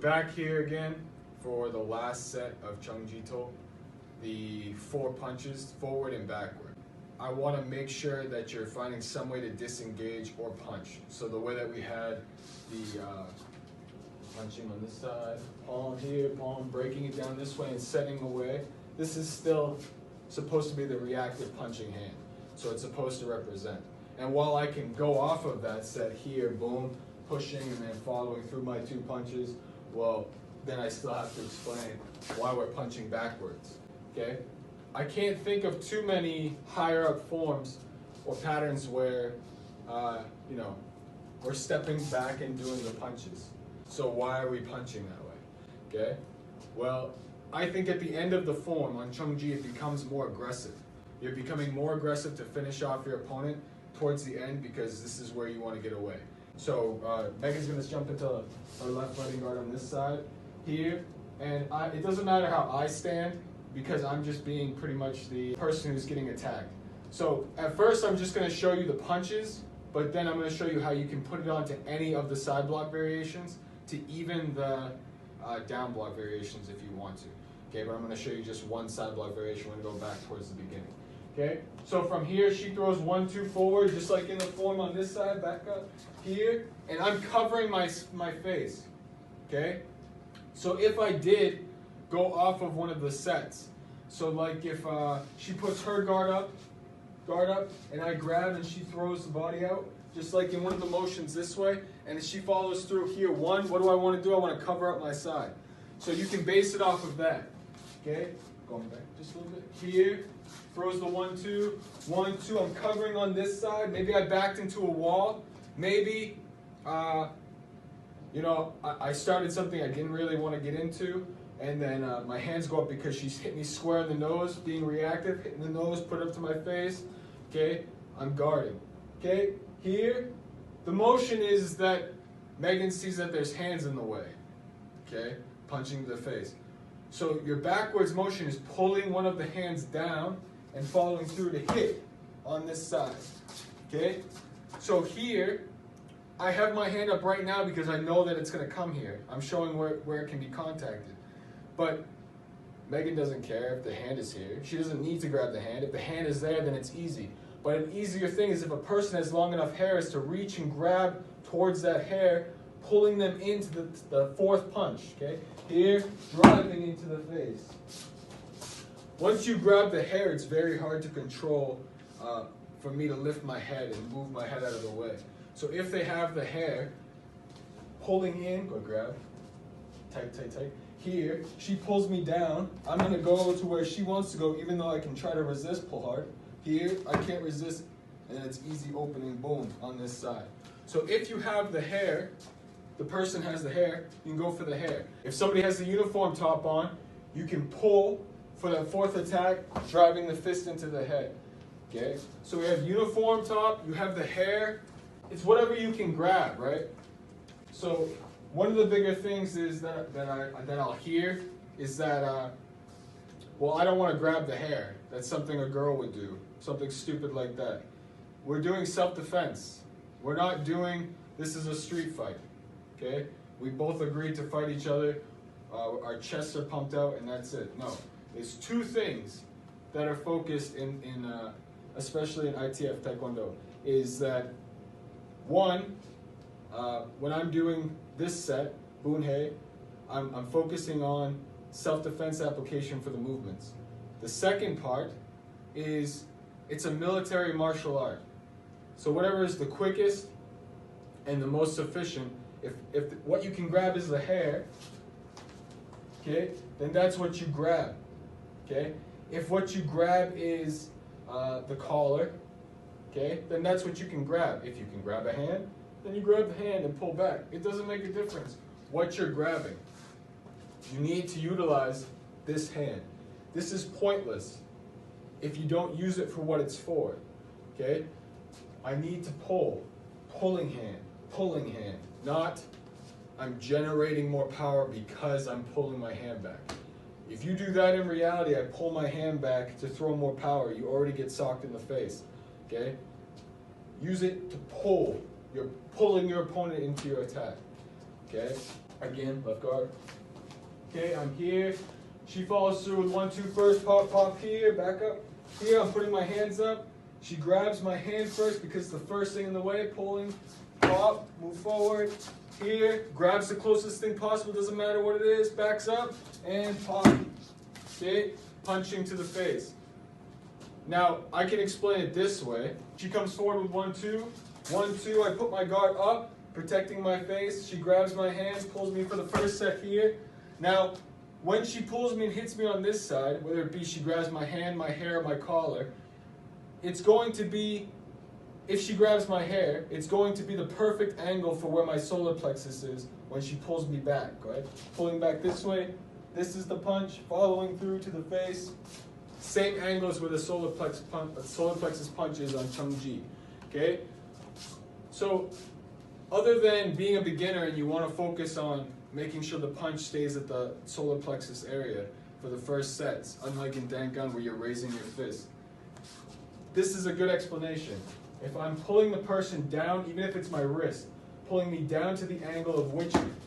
Back here again for the last set of Chon-Ji, the 4 punches, forward and backward. I want to make sure that you're finding some way to disengage or punch. So the way that we had the punching on this side, palm here, palm, breaking it down this way and setting away, this is still supposed to be the reactive punching hand. So it's supposed to represent. And while I can go off of that set here, boom, pushing and then following through my 2 punches, well, then I still have to explain why we're punching backwards, okay? I can't think of too many higher up forms or patterns where, we're stepping back and doing the punches. So why are we punching that way, okay? Well, I think at the end of the form on Chon-Ji, it becomes more aggressive. You're becoming more aggressive to finish off your opponent towards the end because this is where you want to get away. So Megan's going to jump into our left fighting guard on this side here, and it doesn't matter how I stand because I'm just being pretty much the person who's getting attacked. So at first I'm just going to show you the punches, but then I'm going to show you how you can put it onto any of the side block variations to even the down block variations if you want to. Okay, but I'm going to show you just one side block variation. We're going to go back towards the beginning. Okay, so from here she throws 1, 2 forward, just like in the form on this side, back up here, and I'm covering my face. Okay, so if I did go off of one of the sets, so like if she puts her guard up, and I grab and she throws the body out, just like in one of the motions this way, and if she follows through here, what do I want to do? I want to cover up my side. So you can base it off of that. Okay, going back just a little bit here. Throws the 1, 2, 1, 2. I'm covering on this side. Maybe I backed into a wall. Maybe, I started something I didn't really want to get into, and then my hands go up because she's hit me square in the nose, being reactive, hitting the nose, put it up to my face. Okay, I'm guarding. Okay, here, the motion is that Megan sees that there's hands in the way. Okay, punching the face. So your backwards motion is pulling one of the hands down and following through to hit on this side, okay? So here, I have my hand up right now because I know that it's gonna come here. I'm showing where it can be contacted. But Megan doesn't care if the hand is here. She doesn't need to grab the hand. If the hand is there, then it's easy. But an easier thing is if a person has long enough hair is to reach and grab towards that hair, pulling them into the 4th punch, okay? Here, driving into the face. Once you grab the hair, it's very hard to control for me to lift my head and move my head out of the way. So if they have the hair, pulling in, go grab, tight, tight, tight. Here, she pulls me down. I'm gonna go to where she wants to go, even though I can try to resist, pull hard. Here, I can't resist, and it's easy opening, boom, on this side. So if you have the hair, the person has the hair, you can go for the hair. If somebody has the uniform top on, you can pull for that 4th attack, driving the fist into the head. Okay? So we have uniform top, you have the hair, it's whatever you can grab, right? So one of the bigger things is that I'll hear is that, well, I don't want to grab the hair. That's something a girl would do, something stupid like that. We're doing self-defense. We're not doing, this is a street fight. Okay? We both agreed to fight each other. Our chests are pumped out, and that's it. No, there's 2 things that are focused in especially in ITF Taekwondo. Is that one, when I'm doing this set, Boonhae, I'm focusing on self-defense application for the movements. The second part is it's a military martial art. So whatever is the quickest and the most efficient. If what you can grab is the hair, okay, then that's what you grab, okay? If what you grab is the collar, okay, then that's what you can grab. If you can grab a hand, then you grab the hand and pull back. It doesn't make a difference what you're grabbing. You need to utilize this hand. This is pointless if you don't use it for what it's for, okay? I need to pull, pulling hand. Not, I'm generating more power because I'm pulling my hand back. If you do that in reality, I pull my hand back to throw more power, you already get socked in the face, okay? Use it to pull. You're pulling your opponent into your attack, okay? Again, left guard. Okay, I'm here. She follows through with 1, 2 first, pop, pop here, back up. Here, I'm putting my hands up. She grabs my hand first because it's the first thing in the way, pulling, pop, move forward. Here, grabs the closest thing possible, doesn't matter what it is, backs up, and pop. Okay, punching to the face. Now, I can explain it this way. She comes forward with 1, 2. 1, 2, I put my guard up, protecting my face. She grabs my hands, pulls me for the first set here. Now, when she pulls me and hits me on this side, whether it be she grabs my hand, my hair, my collar, it's going to be, if she grabs my hair, it's going to be the perfect angle for where my solar plexus is when she pulls me back, right? Pulling back this way, this is the punch, following through to the face. Same angle as where the solar plexus punch is on Chon-Ji, okay? So, other than being a beginner and you want to focus on making sure the punch stays at the solar plexus area for the first sets, unlike in Dangun where you're raising your fist. This is a good explanation. If I'm pulling the person down, even if it's my wrist, pulling me down to the angle of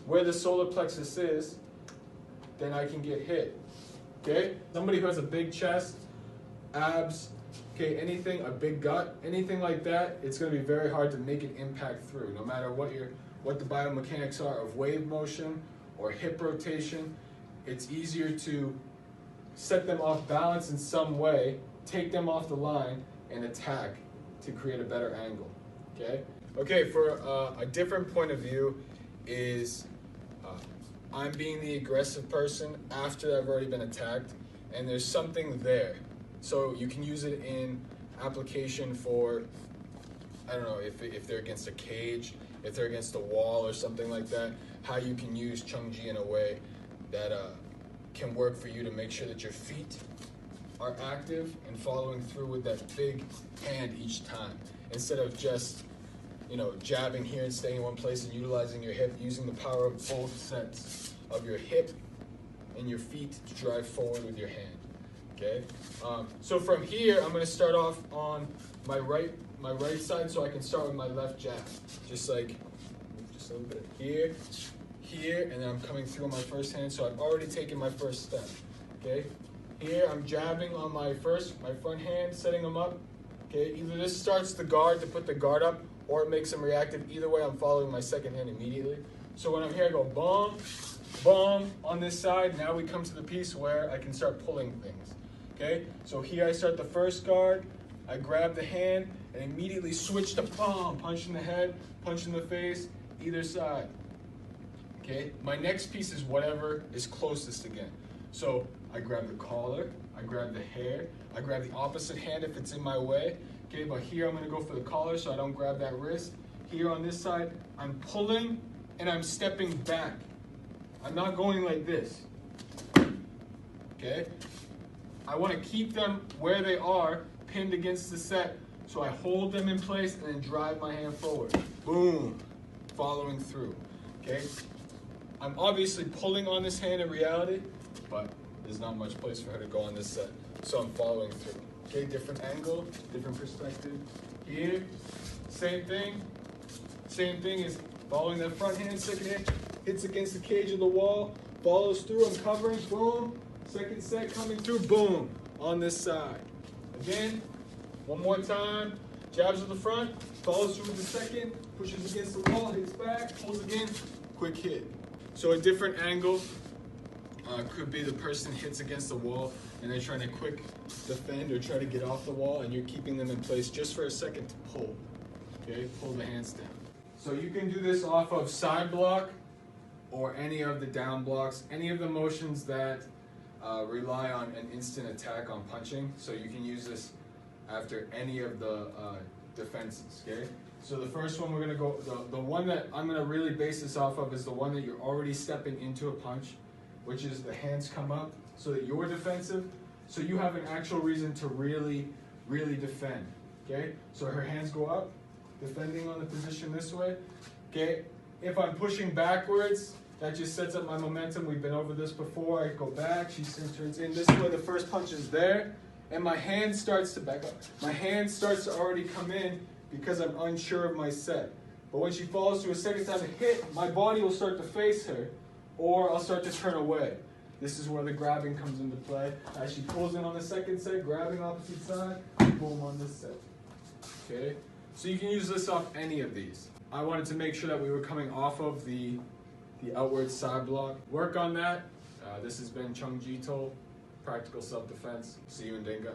where the solar plexus is, then I can get hit. Okay? Somebody who has a big chest, abs, okay, anything, a big gut, anything like that, it's going to be very hard to make it impact through, no matter what the biomechanics are of wave motion or hip rotation. It's easier to set them off balance in some way, take them off the line, and attack to create a better angle. Okay? Okay, for a different point of view is I'm being the aggressive person after I've already been attacked, and there's something there. So you can use it in application for, I don't know, if they're against a cage, if they're against a wall or something like that, how you can use Chon-Ji in a way that can work for you to make sure that your feet are active and following through with that big hand each time. Instead of just, jabbing here and staying in one place and utilizing your hip, using the power of both sets of your hip and your feet to drive forward with your hand. Okay? So from here, I'm going to start off on my right side, so I can start with my left jab. Just a little bit here, and then I'm coming through on my first hand, so I've already taken my first step. Okay? Here, I'm jabbing on my front hand, setting them up. Okay? Either this starts the guard to put the guard up, or it makes them reactive. Either way, I'm following my second hand immediately. So when I'm here, I go boom, boom on this side. Now we come to the piece where I can start pulling things. Okay? So here I start the first guard. I grab the hand and immediately switch to boom, punch in the head, punch in the face, either side. Okay? My next piece is whatever is closest again. So I grab the collar, I grab the hair, I grab the opposite hand if it's in my way. Okay, but here I'm going to go for the collar so I don't grab that wrist. Here on this side, I'm pulling and I'm stepping back. I'm not going like this. Okay? I want to keep them where they are, pinned against the set, so I hold them in place and then drive my hand forward. Boom. Following through. Okay? I'm obviously pulling on this hand in reality, but there's not much place for her to go on this set. So I'm following through. Okay, different angle, different perspective. Here, same thing. Same thing is following that front hand, second hand, hits against the cage of the wall, follows through, I'm covering, boom. Second set coming through, boom, on this side. Again, one more time, jabs at the front, follows through with the second, pushes against the wall, hits back, pulls again, quick hit. So a different angle could be the person hits against the wall and they're trying to quick defend or try to get off the wall, and you're keeping them in place just for a second to pull. Okay, pull the hands down. So you can do this off of side block or any of the down blocks, any of the motions that rely on an instant attack on punching. So you can use this after any of the defenses, okay? So the first one we're gonna go, the one that I'm gonna really base this off of is the one that you're already stepping into a punch, which is the hands come up so that you're defensive, so you have an actual reason to really, really defend, okay? So her hands go up, defending on the position this way, okay? If I'm pushing backwards, that just sets up my momentum. We've been over this before. I go back, she turns in this way, the first punch is there, and my hand starts to back up. My hand starts to already come in because I'm unsure of my set. But when she falls to a second time to hit, my body will start to face her, or I'll start to turn away. This is where the grabbing comes into play. As she pulls in on the second set, grabbing opposite side, boom on this set. Okay? So you can use this off any of these. I wanted to make sure that we were coming off of the outward side block. Work on that. This has been Chon-Ji Practical Self-Defense. See you in Denga.